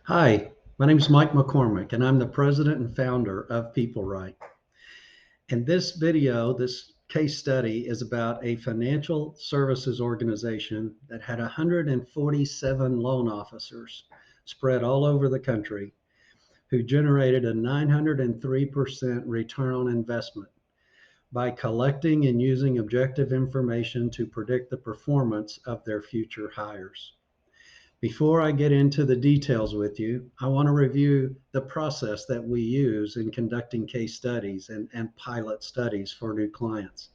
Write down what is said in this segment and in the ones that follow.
Hi, my name is Mike McCormick, and I'm the president and founder of PeopleRight. And this video, this case study, is about a financial services organization that had 147 loan officers spread all over the country who generated a 903% return on investment by collecting and using objective information to predict the performance of their future hires. Before I get into the details with you, I want to review the process that we use in conducting case studies and pilot studies for new clients.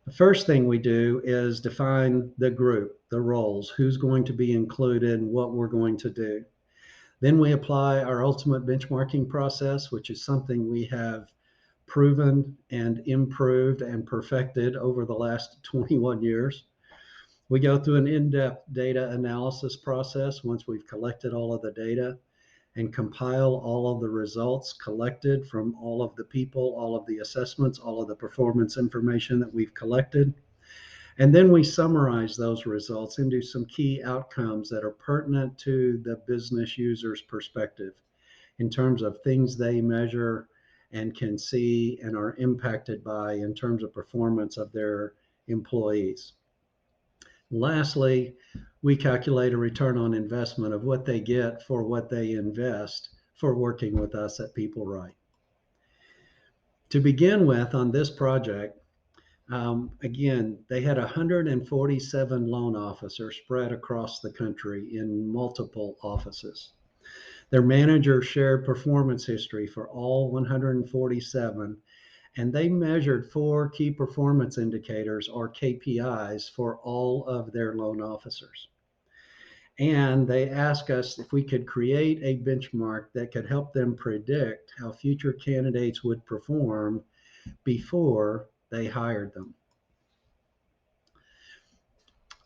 The first thing we do is define the group, the roles, who's going to be included, and what we're going to do. Then we apply our ultimate benchmarking process, which is something we have proven and improved and perfected over the last 21 years. We go through an in-depth data analysis process once we've collected all of the data and compile all of the results collected from all of the people, all of the assessments, all of the performance information that we've collected. And then we summarize those results into some key outcomes that are pertinent to the business user's perspective in terms of things they measure and can see and are impacted by in terms of performance of their employees. Lastly, we calculate a return on investment of what they get for what they invest for working with us at PeopleRight. To begin with, on this project, again, they had 147 loan officers spread across the country in multiple offices. Their manager shared performance history for all 147, and they measured 4 key performance indicators, or KPIs, for all of their loan officers. And they asked us if we could create a benchmark that could help them predict how future candidates would perform before they hired them.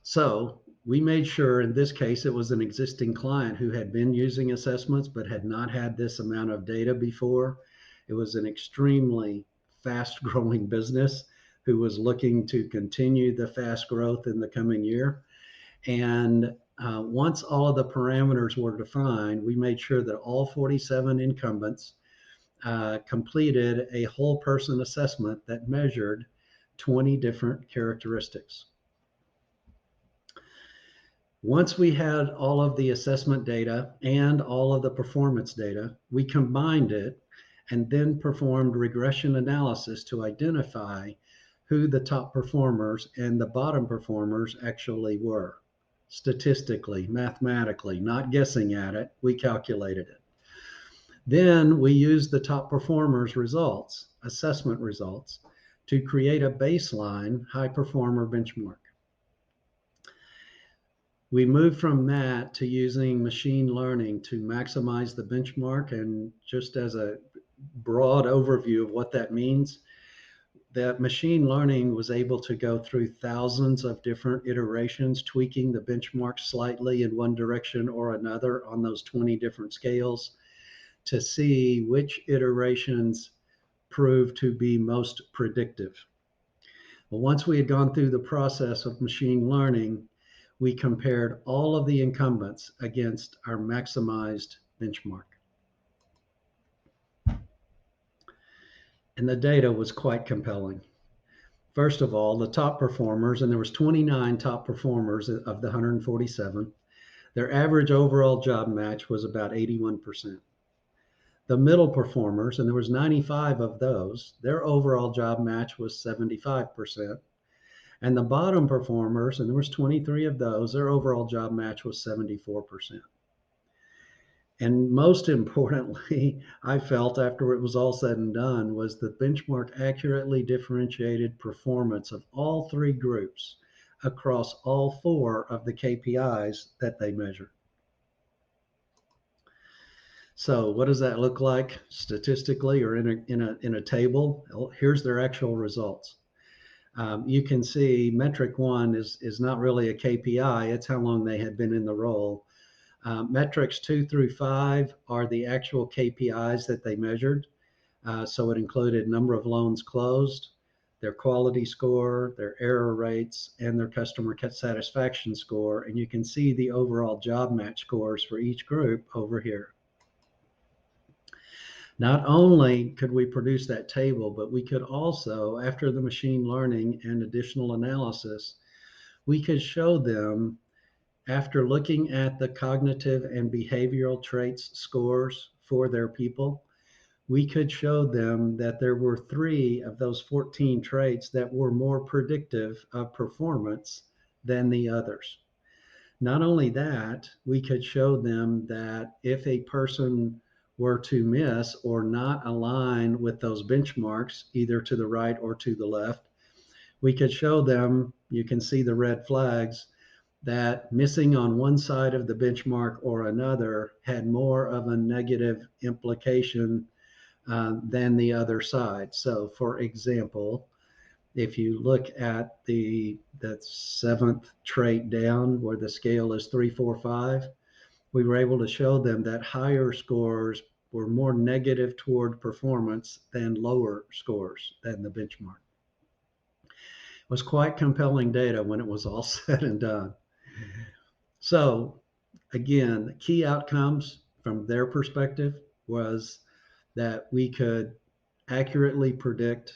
So we made sure, in this case, it was an existing client who had been using assessments but had not had this amount of data before. It was an extremely fast growing business who was looking to continue the fast growth in the coming year. And once all of the parameters were defined, we made sure that all 47 incumbents completed a whole person assessment that measured 20 different characteristics. Once we had all of the assessment data and all of the performance data, we combined it and then performed regression analysis to identify who the top performers and the bottom performers actually were. Statistically, mathematically, not guessing at it, we calculated it. Then we used the top performers' results, assessment results, to create a baseline high performer benchmark. We moved from that to using machine learning to maximize the benchmark. And just as a broad overview of what that means, that machine learning was able to go through thousands of different iterations, tweaking the benchmark slightly in one direction or another on those 20 different scales to see which iterations proved to be most predictive. Well, once we had gone through the process of machine learning, we compared all of the incumbents against our maximized benchmark. And the data was quite compelling. First of all, the top performers, and there was 29 top performers of the 147, their average overall job match was about 81%. The middle performers, and there was 95 of those, their overall job match was 75%. And the bottom performers, and there was 23 of those, their overall job match was 74%. And most importantly, I felt after it was all said and done, was the benchmark accurately differentiated performance of all 3 groups across all 4 of the KPIs that they measured. So what does that look like statistically or in a table? Well, here's their actual results. You can see metric 1 is not really a KPI, it's how long they had been in the role. Metrics 2 through 5 are the actual KPIs that they measured. So it included number of loans closed, their quality score, their error rates, and their customer satisfaction score. And you can see the overall job match scores for each group over here. Not only could we produce that table, but we could also, after the machine learning and additional analysis, we could show them, after looking at the cognitive and behavioral traits scores for their people, we could show them that there were 3 of those 14 traits that were more predictive of performance than the others. Not only that, we could show them that if a person were to miss or not align with those benchmarks, either to the right or to the left, we could show them, you can see the red flags, that missing on one side of the benchmark or another had more of a negative implication than the other side. So for example, if you look at the 7th trait down where the scale is 3, 4, 5, we were able to show them that higher scores were more negative toward performance than lower scores than the benchmark. It was quite compelling data when it was all said and done. So again, the key outcomes from their perspective was that we could accurately predict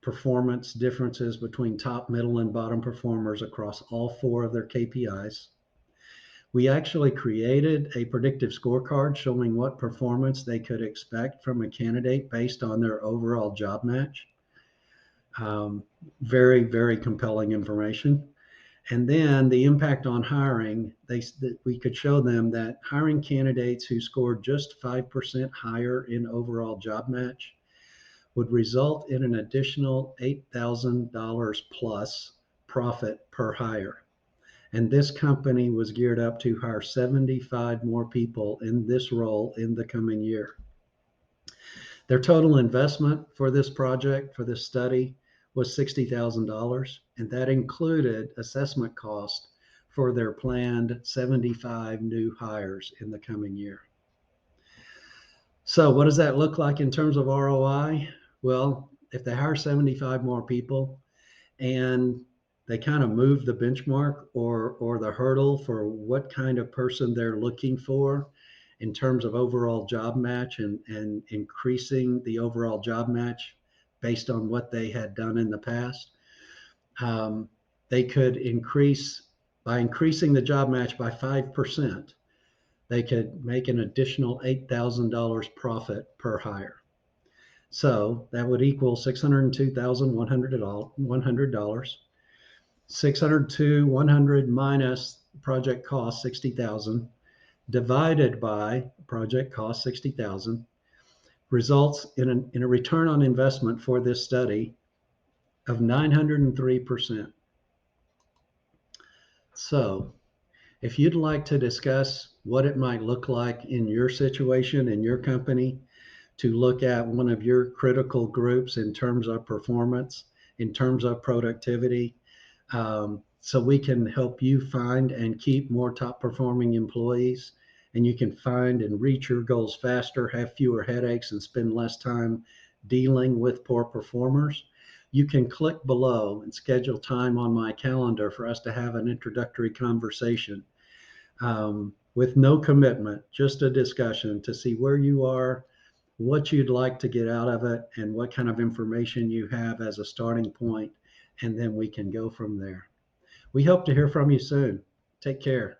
performance differences between top, middle, and bottom performers across all 4 of their KPIs. We actually created a predictive scorecard showing what performance they could expect from a candidate based on their overall job match. Very, very compelling information. And then the impact on hiring, we could show them that hiring candidates who scored just 5% higher in overall job match would result in an additional $8,000 plus profit per hire. And this company was geared up to hire 75 more people in this role in the coming year. Their total investment for this project, for this study, was $60,000, and that included assessment cost for their planned 75 new hires in the coming year. So what does that look like in terms of ROI? Well, if they hire 75 more people and they kind of move the benchmark or the hurdle for what kind of person they're looking for in terms of overall job match and increasing the overall job match based on what they had done in the past, they could by increasing the job match by 5%, they could make an additional $8,000 profit per hire. So that would equal $602,100. 602,100 minus project cost 60,000 divided by project cost 60,000 results in a return on investment for this study of 903%. So if you'd like to discuss what it might look like in your situation, in your company, to look at one of your critical groups in terms of performance, in terms of productivity, so we can help you find and keep more top performing employees, and you can find and reach your goals faster, have fewer headaches, and spend less time dealing with poor performers, you can click below and schedule time on my calendar for us to have an introductory conversation with no commitment, just a discussion to see where you are, what you'd like to get out of it, and what kind of information you have as a starting point, and then we can go from there. We hope to hear from you soon. Take care.